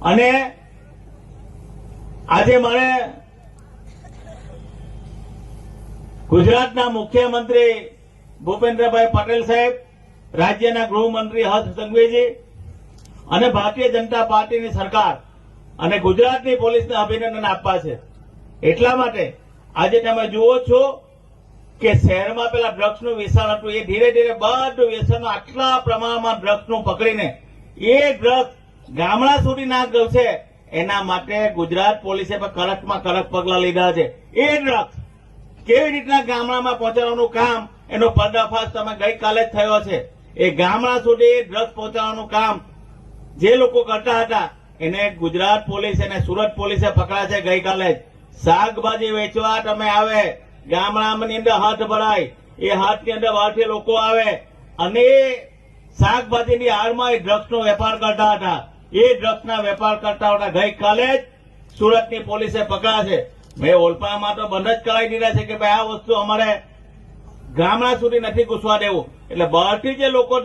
અને આજે મારે ગુજરાતના મુખ્યમંત્રી ભૂપેન્દ્રભાઈ પટેલ સાહેબ, રાજ્યના ગૃહમંત્રી હર્ષ સંઘવીજી અને ભારતીય જનતા પાર્ટીની સરકાર અને ગુજરાતની પોલીસને અભિનંદન આપવા છે. એટલા માટે આજે તમે જુઓ છો કે શહેરમાં પેલા ડ્રગ્સનું વ્યસન હતું, એ ધીરે ધીરે બધું વ્યસન આટલા પ્રમાણમાં ડ્રગ્સનું પકડીને એ ડ્રગ્સ ગામડા સુધી ના ગયું, એના માટે ગુજરાત પોલીસે કડકમાં કડક પગલા લીધા છે. એ ડ્રગ્સ કેવી રીતના ગામડામાં પહોંચાડવાનું કામ, એનો પર્દાફાશ તમે ગઈકાલે જ થયો છે. એ ગામડા સુધી ડ્રગ્સ પહોંચાડવાનું કામ જે લોકો કરતા હતા એને ગુજરાત પોલીસ અને સુરત પોલીસે પકડા છે ગઈકાલે જ. શાકભાજી વેચવા તમે આવે, ગામડાની અંદર હાથ ભરાય, એ હાથની અંદર બહારથી લોકો આવે અને શાકભાજીની આડમાં એ ડ્રગ્સનો વેપાર કરતા હતા. એ ડ્રગ્સના વેપાર કરતા હતા ગઈકાલે જ સુરતની પોલીસે પકડા છે. મેં ઓલપામાં તો બંધ જ કરાવી દીધા છે કે ભાઈ આ વસ્તુ અમારે ગામડા સુધી નથી ઘૂસવા દેવું. એટલે બહારથી જે લોકો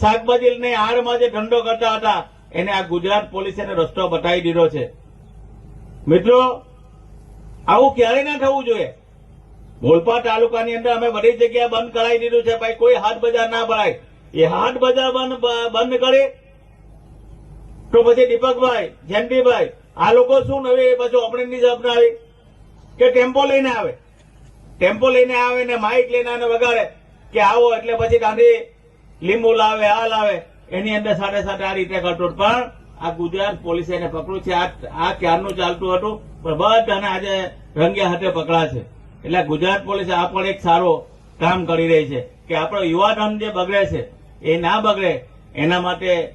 શાકભાજીની આડમાં જે ધંધો કરતા હતા એને આ ગુજરાત પોલીસે રસ્તો બતાવી દીધો છે. મિત્રો, આવું ક્યારે ના થવું જોઈએ. ઓલપા તાલુકાની અંદર અમે બધી જગ્યાએ બંધ કરાવી દીધું છે. ભાઈ કોઈ હાટ બજાર ના ભરાય. એ હાટ બજાર બંધ કરે તો પછી દીપકભાઈ, જયંતિભાઈ, આ લોકો શું નવી પાછું ઓપનિંગની જવાબદારી કે ટેમ્પો લઈને આવે, ટેમ્પો લઈને આવે ને માઇક લઈને આને વગાડે કે આવો, એટલે પછી ગાંધી લીંબુ લાવે, આ લાવે, એની અંદર સાથે સાથે આ રીતે કરતો. પણ આ ગુજરાત પોલીસે એને પકડ્યું છે. આ ક્યારનું ચાલતું હતું પણ બધાને આજે રંગે હાથે પકડા છે. એટલે ગુજરાત પોલીસે આ પણ એક સારો કામ કરી રહી છે કે આપણો યુવાધન જે બગડે છે એ ના બગડે એના માટે